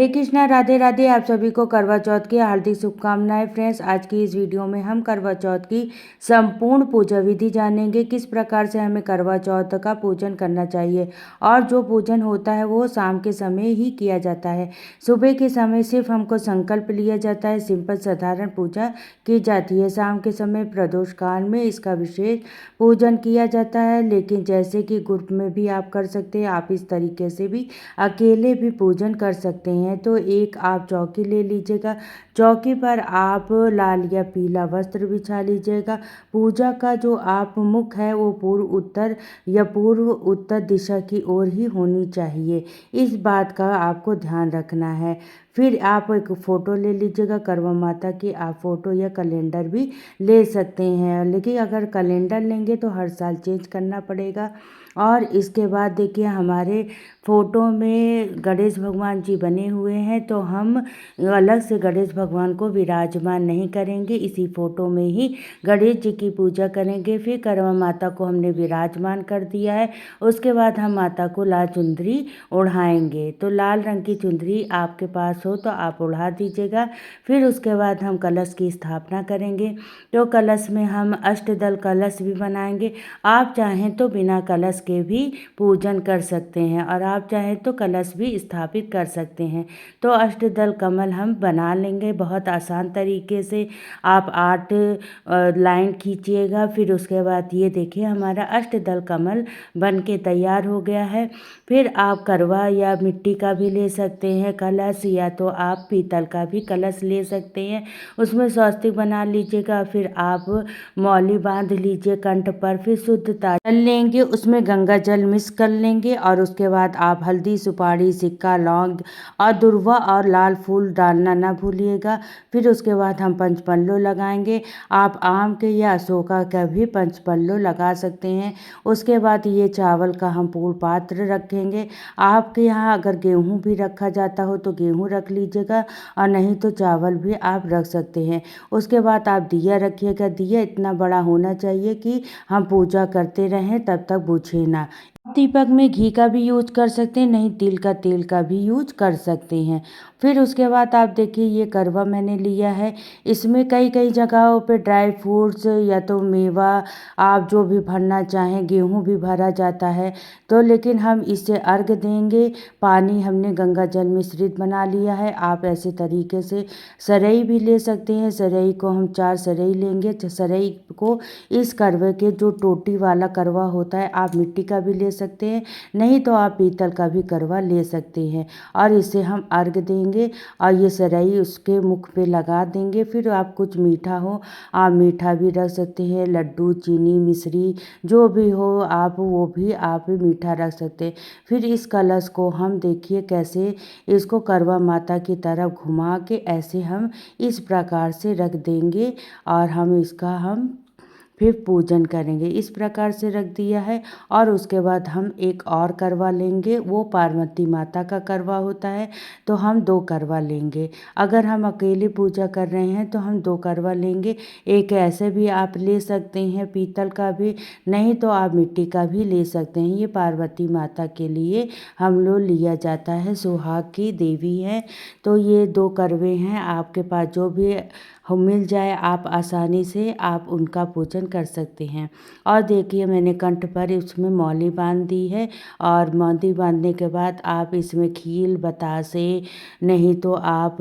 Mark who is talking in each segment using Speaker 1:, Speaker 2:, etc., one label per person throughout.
Speaker 1: हरे कृष्णा, राधे राधे। आप सभी को करवा चौथ की हार्दिक शुभकामनाएं। फ्रेंड्स, आज की इस वीडियो में हम करवा चौथ की संपूर्ण पूजा विधि जानेंगे। किस प्रकार से हमें करवा चौथ का पूजन करना चाहिए और जो पूजन होता है वो शाम के समय ही किया जाता है। सुबह के समय सिर्फ हमको संकल्प लिया जाता है, सिंपल साधारण पूजा की जाती है। शाम के समय प्रदोष काल में इसका विशेष पूजन किया जाता है। लेकिन जैसे कि ग्रुप में भी आप कर सकते हैं, आप इस तरीके से भी अकेले भी पूजन कर सकते हैं। तो एक आप चौकी ले लीजिएगा, चौकी पर आप लाल या पीला वस्त्र बिछा लीजिएगा। पूजा का जो आप मुख है वो पूर्व उत्तर या पूर्व उत्तर दिशा की ओर ही होनी चाहिए। इस बात का आपको ध्यान रखना है। फिर आप एक फ़ोटो ले लीजिएगा करवा माता की। आप फ़ोटो या कैलेंडर भी ले सकते हैं, लेकिन अगर कैलेंडर लेंगे तो हर साल चेंज करना पड़ेगा। और इसके बाद देखिए, हमारे फ़ोटो में गणेश भगवान जी बने हुए हैं, तो हम अलग से गणेश भगवान को विराजमान नहीं करेंगे, इसी फ़ोटो में ही गणेश जी की पूजा करेंगे। फिर करवा माता को हमने विराजमान कर दिया है, उसके बाद हम माता को लाल चुंदरी ओढ़ाएंगे। तो लाल रंग की चुंदरी आपके पास हो तो आप ओढ़ा दीजिएगा। फिर उसके बाद हम कलश की स्थापना करेंगे। तो कलश में हम अष्टदल कलश भी बनाएंगे। आप चाहें तो बिना कलश के भी पूजन कर सकते हैं और आप चाहें तो कलश भी स्थापित कर सकते हैं। तो अष्टदल कमल हम बना लेंगे बहुत आसान तरीके से। आप 8 लाइन खींचिएगा। फिर उसके बाद ये देखिए, हमारा अष्टदल कमल बन के तैयार हो गया है। फिर आप करवा या मिट्टी का भी ले सकते हैं कलश, या तो आप पीतल का भी कलश ले सकते हैं। उसमें स्वस्तिक बना लीजिएगा। फिर आप मौली बांध लीजिए कंठ पर। फिर शुद्ध जल लेंगे, उसमें गंगा जल मिक्स कर लेंगे और उसके बाद आप हल्दी, सुपारी, सिक्का, लौंग और दुर्वा और लाल फूल डालना ना भूलिएगा। फिर उसके बाद हम पंचपल्लो लगाएंगे। आप आम के या अशोका का भी पंचपल्लो लगा सकते हैं। उसके बाद ये चावल का हम पूर्ण पात्र रखेंगे। आपके यहाँ अगर गेहूँ भी रखा जाता हो तो गेहूँ रख लीजिएगा, और नहीं तो चावल भी आप रख सकते हैं। उसके बाद आप दिया रखिएगा। दिया इतना बड़ा होना चाहिए कि हम पूजा करते रहें तब तक बुझे ना। दीपक में घी का भी यूज कर सकते हैं, नहीं तिल का तेल का भी यूज कर सकते हैं। फिर उसके बाद आप देखिए, ये करवा मैंने लिया है, इसमें कई कई जगहों पे ड्राई फ्रूट्स या तो मेवा आप जो भी भरना चाहें, गेहूं भी भरा जाता है। तो लेकिन हम इससे अर्घ देंगे। पानी हमने गंगा जल मिश्रित बना लिया है। आप ऐसे तरीके से सरई भी ले सकते हैं। सरई को हम 4 सरई लेंगे। सरई को इस करवे के जो टोटी वाला करवा होता है, आप मिट्टी का भी ले सकते हैं, नहीं तो आप पीतल का भी करवा ले सकते हैं। और इसे हम अर्घ देंगे और ये सरई उसके मुख पे लगा देंगे। फिर आप कुछ मीठा हो, आप मीठा भी रख सकते हैं, लड्डू, चीनी, मिश्री जो भी हो आप वो भी आप मीठा रख सकते हैं। फिर इस कलश को हम देखिए कैसे इसको करवा माता की तरफ घुमा के ऐसे हम इस प्रकार से रख देंगे और हम इसका हम फिर पूजन करेंगे। इस प्रकार से रख दिया है। और उसके बाद हम एक और करवा लेंगे, वो पार्वती माता का करवा होता है, तो हम 2 करवा लेंगे। अगर हम अकेले पूजा कर रहे हैं तो हम 2 करवा लेंगे। एक ऐसे भी आप ले सकते हैं पीतल का भी, नहीं तो आप मिट्टी का भी ले सकते हैं। ये पार्वती माता के लिए हम लोग लिया जाता है, सुहाग की देवी है। तो ये 2 करवे हैं, आपके पास जो भी हो मिल जाए आप आसानी से आप उनका पूजन कर सकते हैं। और देखिए, मैंने कंठ पर इसमें मौली बांध दी है। और मौली बांधने के बाद आप इसमें खील, बतासे, नहीं तो आप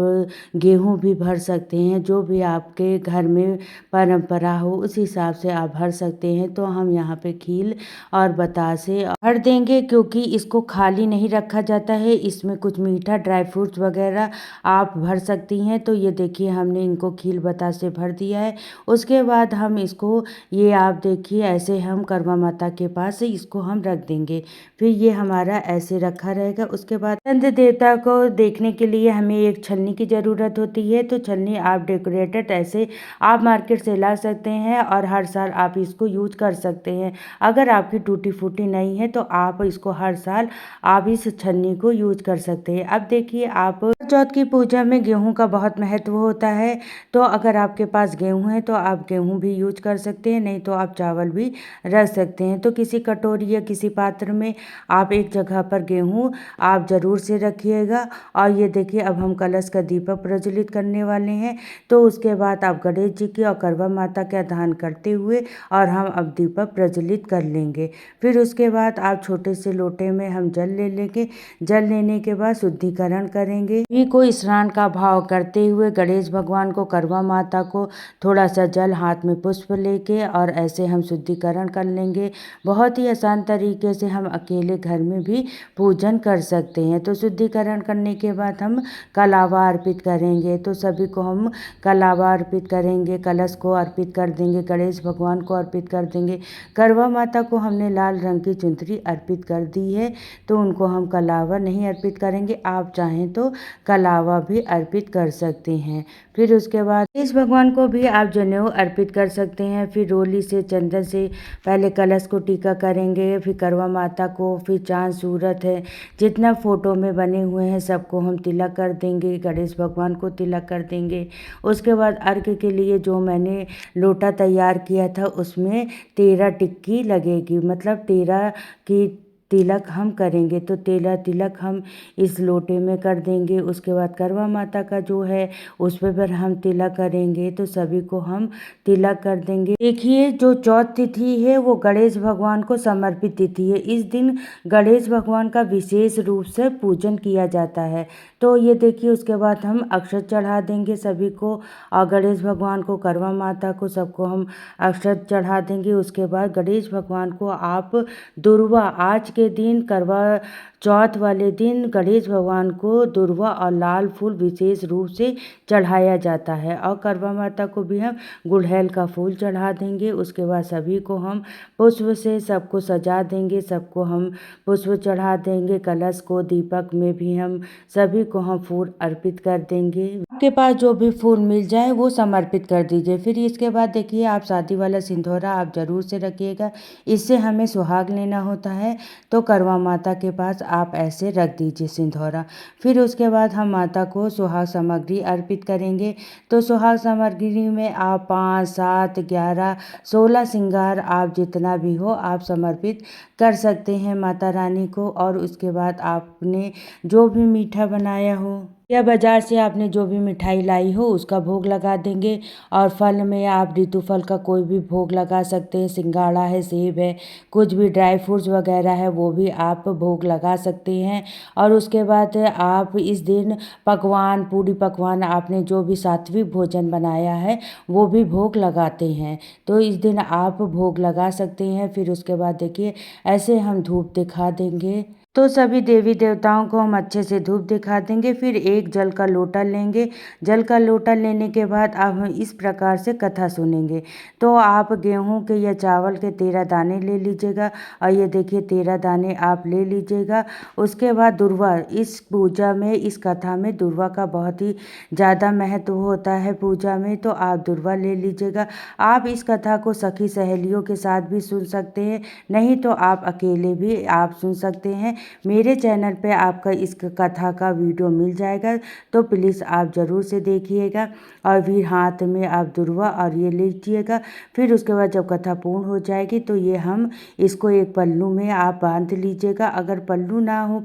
Speaker 1: गेहूं भी भर सकते हैं। जो भी आपके घर में परंपरा हो उस हिसाब से आप भर सकते हैं। तो हम यहाँ पे खील और बतासे भर देंगे, क्योंकि इसको खाली नहीं रखा जाता है, इसमें कुछ मीठा ड्राई फ्रूट्स वगैरह आप भर सकती हैं। तो ये देखिए, हमने इनको खील बतासे भर दिया है। उसके बाद हम इसको, ये आप देखिए ऐसे हम करवा माता के पास इसको हम रख देंगे। फिर ये हमारा ऐसे रखा रहेगा। उसके बाद चंद्र देवता को देखने के लिए हमें एक छलनी की ज़रूरत होती है। तो छलनी आप डेकोरेटेड ऐसे आप मार्केट से ला सकते हैं और हर साल आप इसको यूज कर सकते हैं। अगर आपकी टूटी फूटी नहीं है तो आप इसको हर साल आप इस छलनी को यूज कर सकते हैं। अब देखिए, आप चौथ की पूजा में गेहूं का बहुत महत्व होता है। तो अगर आपके पास गेहूं है तो आप गेहूं भी यूज कर सकते हैं। सकते हैं, नहीं तो आप चावल भी रख सकते हैं। तो किसी कटोरी या किसी पात्र में आप एक जगह पर गेहूँ आप ज़रूर से रखिएगा। और ये देखिए अब हम कलश का दीपक प्रज्वलित करने वाले हैं। तो उसके बाद आप गणेश जी की और करवा माता का ध्यान करते हुए और हम अब दीपक प्रज्वलित कर लेंगे। फिर उसके बाद आप छोटे से लोटे में हम जल ले लेंगे। जल लेने के बाद शुद्धिकरण करेंगे। सभी को स्नान का भाव करते हुए गणेश भगवान को, करवा माता को थोड़ा सा जल, हाथ में पुष्प लेके और ऐसे हम शुद्धिकरण कर लेंगे। बहुत ही आसान तरीके से हम अकेले घर में भी पूजन कर सकते हैं। तो शुद्धिकरण करने के बाद हम कलावा अर्पित करेंगे। तो सभी को हम कलावा अर्पित करेंगे, कलश को अर्पित कर देंगे, गणेश भगवान को अर्पित कर देंगे। करवा माता को हमने लाल रंग की चुनरी अर्पित कर दी है, तो उनको हम कलावा नहीं अर्पित करेंगे। आप चाहें तो कलावा भी अर्पित कर सकते हैं। फिर उसके बाद गणेश भगवान को भी आप जनेऊ अर्पित कर सकते हैं। फिर रोली से, चंदन से पहले कलश को टीका करेंगे, फिर करवा माता को, फिर चाँद सूरत है जितना फोटो में बने हुए हैं सबको हम तिलक कर देंगे, गणेश भगवान को तिलक कर देंगे। उसके बाद अर्घ्य के लिए जो मैंने लोटा तैयार किया था उसमें 13 टिक्की लगेगी, मतलब 13 की तिलक हम करेंगे। तो 13 तिलक हम इस लोटे में कर देंगे। उसके बाद करवा माता का जो है उस पर हम तिलक करेंगे। तो सभी को हम तिलक कर देंगे। देखिए जो चौथ तिथि है वो गणेश भगवान को समर्पित तिथि है। इस दिन गणेश भगवान का विशेष रूप से पूजन किया जाता है। तो ये देखिए उसके बाद हम अक्षत चढ़ा देंगे सभी को, और गणेश भगवान को, करवा माता को, सबको हम अक्षत चढ़ा देंगे। उसके बाद गणेश भगवान को आप दुर्वा, आज के दिन करवा चौथ वाले दिन गणेश भगवान को दुर्वा और लाल फूल विशेष रूप से चढ़ाया जाता है। और करवा माता को भी हम गुड़हल का फूल चढ़ा देंगे। उसके बाद सभी को हम पुष्प से सबको सजा देंगे, सबको हम पुष्प चढ़ा देंगे। कलश को, दीपक में भी हम सभी को हम फूल अर्पित कर देंगे। आपके पास जो भी फूल मिल जाए वो समर्पित कर दीजिए। फिर इसके बाद देखिए आप शादी वाला सिंदूरा आप ज़रूर से रखिएगा, इससे हमें सुहाग लेना होता है। तो करवा माता के पास आप ऐसे रख दीजिए सिंदूरा। फिर उसके बाद हम माता को सुहाग सामग्री अर्पित करेंगे। तो सुहाग सामग्री में आप 5, 7, 11, 16 श्रृंगार आप जितना भी हो आप समर्पित कर सकते हैं माता रानी को। और उसके बाद आपने जो भी मीठा बनाया हो या बाजार से आपने जो भी मिठाई लाई हो उसका भोग लगा देंगे। और फल में आप ऋतु फल का कोई भी भोग लगा सकते हैं, सिंघाड़ा है, सेब है, कुछ भी ड्राई फ्रूट्स वगैरह है वो भी आप भोग लगा सकते हैं। और उसके बाद आप इस दिन पकवान, पूरी पकवान आपने जो भी सात्विक भोजन बनाया है वो भी भोग लगाते हैं। तो इस दिन आप भोग लगा सकते हैं। फिर उसके बाद देखिए ऐसे हम धूप दिखा देंगे। तो सभी देवी देवताओं को हम अच्छे से धूप दिखा देंगे। फिर एक जल का लोटा लेंगे। जल का लोटा लेने के बाद अब हम इस प्रकार से कथा सुनेंगे। तो आप गेहूं के या चावल के 13 दाने ले लीजिएगा, और ये देखिए 13 दाने आप ले लीजिएगा। उसके बाद दुर्वा, इस पूजा में, इस कथा में दुर्वा का बहुत ही ज़्यादा महत्व होता है पूजा में, तो आप दुर्वा ले लीजिएगा। आप इस कथा को सखी सहेलियों के साथ भी सुन सकते हैं, नहीं तो आप अकेले भी आप सुन सकते हैं। मेरे चैनल पे आपका इस कथा का वीडियो मिल जाएगा, तो प्लीज़ आप ज़रूर से देखिएगा। और फिर हाथ में आप दुर्वा और ये लीजिएगा। फिर उसके बाद जब कथा पूर्ण हो जाएगी तो ये हम इसको एक पल्लू में आप बांध लीजिएगा। अगर पल्लू ना हो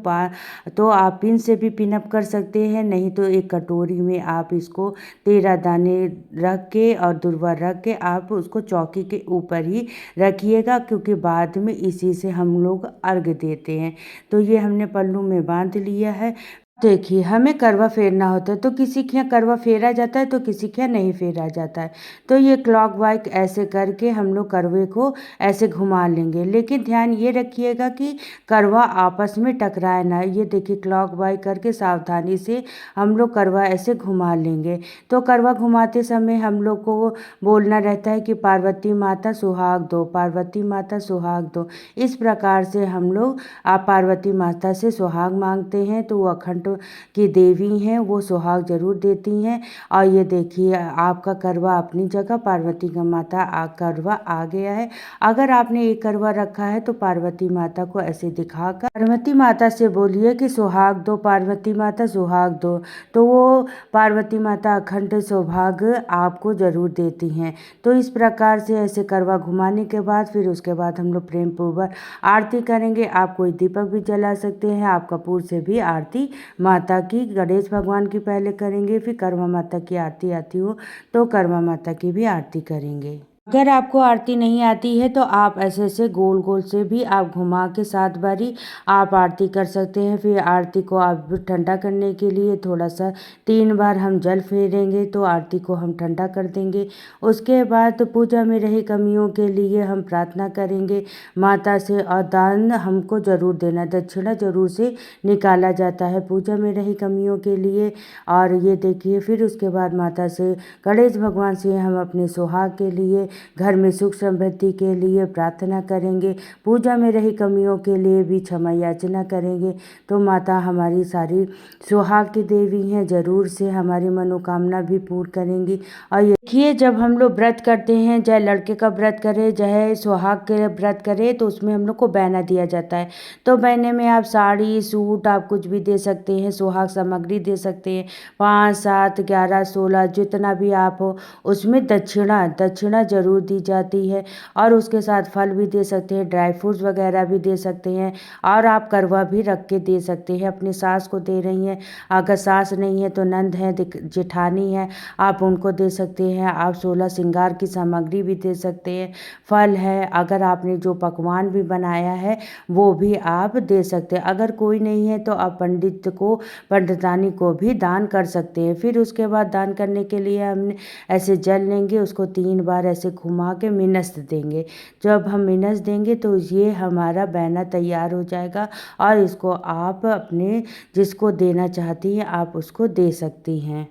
Speaker 1: तो आप पिन से भी पिन अप कर सकते हैं, नहीं तो एक कटोरी में आप इसको 13 दाने रख के और दुर्वा रख के आप उसको चौकी के ऊपर ही रखिएगा, क्योंकि बाद में इसी से हम लोग अर्घ देते हैं। तो ये हमने पल्लू में बांध लिया है। देखिए हमें करवा फेरना होता है, तो किसी के यहाँ करवा फेरा जाता है तो किसी के यहाँ नहीं फेरा जाता है। तो ये क्लॉक वाइज ऐसे करके हम लोग करवे को ऐसे घुमा लेंगे, लेकिन ध्यान ये रखिएगा कि करवा आपस में टकराए ना। ये देखिए क्लॉक वाइज करके सावधानी से हम लोग करवा ऐसे घुमा लेंगे। तो करवा घुमाते समय हम लोग को बोलना रहता है कि पार्वती माता सुहाग दो, पार्वती माता सुहाग दो। इस प्रकार से हम लोग पार्वती माता से सुहाग मांगते हैं। तो वो अखंड अखंड की देवी हैं, वो सुहाग जरूर देती हैं। और ये देखिए आपका करवा अपनी जगह, पार्वती का माता करवा आ गया है। अगर आपने एक करवा रखा है तो पार्वती माता को ऐसे दिखाकर पार्वती माता से बोलिए कि सुहाग दो पार्वती माता, सुहाग दो। तो वो पार्वती माता अखंड सौभाग्य आपको जरूर देती हैं। तो इस प्रकार से ऐसे करवा घुमाने के बाद फिर उसके बाद हम लोग प्रेम पूर्वक आरती करेंगे। आप कोई दीपक भी जला सकते हैं, आप कपूर से भी आरती माता की, गणेश भगवान की पहले करेंगे, फिर करवा माता की आरती आती हो तो करवा माता की भी आरती करेंगे। अगर आपको आरती नहीं आती है तो आप ऐसे ऐसे गोल गोल से भी आप घुमा के 7 बारी आप आरती कर सकते हैं। फिर आरती को आप ठंडा करने के लिए थोड़ा सा 3 बार हम जल फेरेंगे तो आरती को हम ठंडा कर देंगे। उसके बाद पूजा में रही कमियों के लिए हम प्रार्थना करेंगे माता से, और दान हमको ज़रूर देना, दक्षिणा जरूर से निकाला जाता है पूजा में रही कमियों के लिए। और ये देखिए फिर उसके बाद माता से, गणेश भगवान से हम अपने सुहाग के लिए, घर में सुख समृद्धि के लिए प्रार्थना करेंगे। पूजा में रही कमियों के लिए भी क्षमा याचना करेंगे। तो माता हमारी सारी सुहाग की देवी हैं, जरूर से हमारी मनोकामना भी पूर्ण करेंगी। और देखिए जब हम लोग व्रत करते हैं, चाहे लड़के का व्रत करे चाहे सुहाग के व्रत करे, तो उसमें हम लोग को बैना दिया जाता है। तो बैने में आप साड़ी सूट आप कुछ भी दे सकते हैं, सुहाग सामग्री दे सकते हैं, 5 7 11 16 जितना भी आप हो, उसमें दक्षिणा दक्षिणा जरूर दी जाती है। और उसके साथ फल भी दे सकते हैं, ड्राई फ्रूट्स वगैरह भी दे सकते हैं, और आप करवा भी रख के दे सकते हैं। अपनी सास को दे रही हैं, अगर सास नहीं है तो नंद है, जेठानी है, आप उनको दे सकते हैं। आप 16 श्रृंगार की सामग्री भी दे सकते हैं, फल है, अगर आपने जो पकवान भी बनाया है वो भी आप दे सकते हैं। अगर कोई नहीं है तो आप पंडित को, पंडितानी को भी दान कर सकते हैं। फिर उसके बाद दान करने के लिए हमने ऐसे जल लेंगे, उसको 3 बार ऐसे घुमा के मिनस देंगे। जब हम मिनस देंगे तो ये हमारा बैना तैयार हो जाएगा, और इसको आप अपने जिसको देना चाहती हैं आप उसको दे सकती हैं।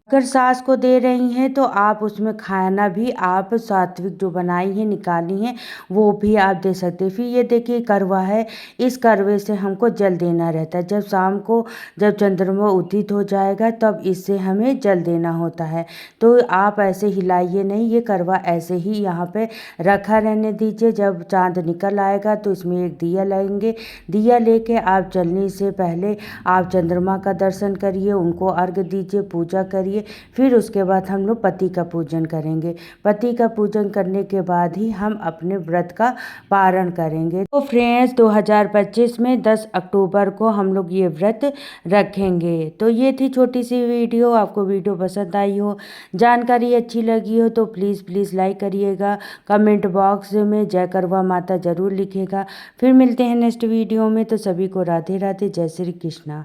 Speaker 1: अगर सास को दे रही हैं तो आप उसमें खाना भी आप सात्विक जो बनाई है निकाली हैं वो भी आप दे सकते हैं। फिर ये देखिए करवा है, इस करवे से हमको जल देना रहता है। जब शाम को जब चंद्रमा उदित हो जाएगा तब इससे हमें जल देना होता है। तो आप ऐसे हिलाइए नहीं, ये करवा ऐसे ही यहाँ पे रखा रहने दीजिए। जब चाँद निकल आएगा तो इसमें एक दिया लाएंगे, दिया लेके आप जलने से पहले आप चंद्रमा का दर्शन करिए, उनको अर्घ दीजिए, पूजा करिए। फिर उसके बाद हम लोग पति का पूजन करेंगे। पति का पूजन करने के बाद ही हम अपने व्रत का पारण करेंगे। तो फ्रेंड्स 2025 में 10 अक्टूबर को हम लोग ये व्रत रखेंगे। तो ये थी छोटी सी वीडियो। आपको वीडियो पसंद आई हो, जानकारी अच्छी लगी हो तो प्लीज़ लाइक करिएगा। कमेंट बॉक्स में जय करवा माता जरूर लिखेगा। फिर मिलते हैं नेक्स्ट वीडियो में। तो सभी को राधे राधे, जय श्री कृष्णा।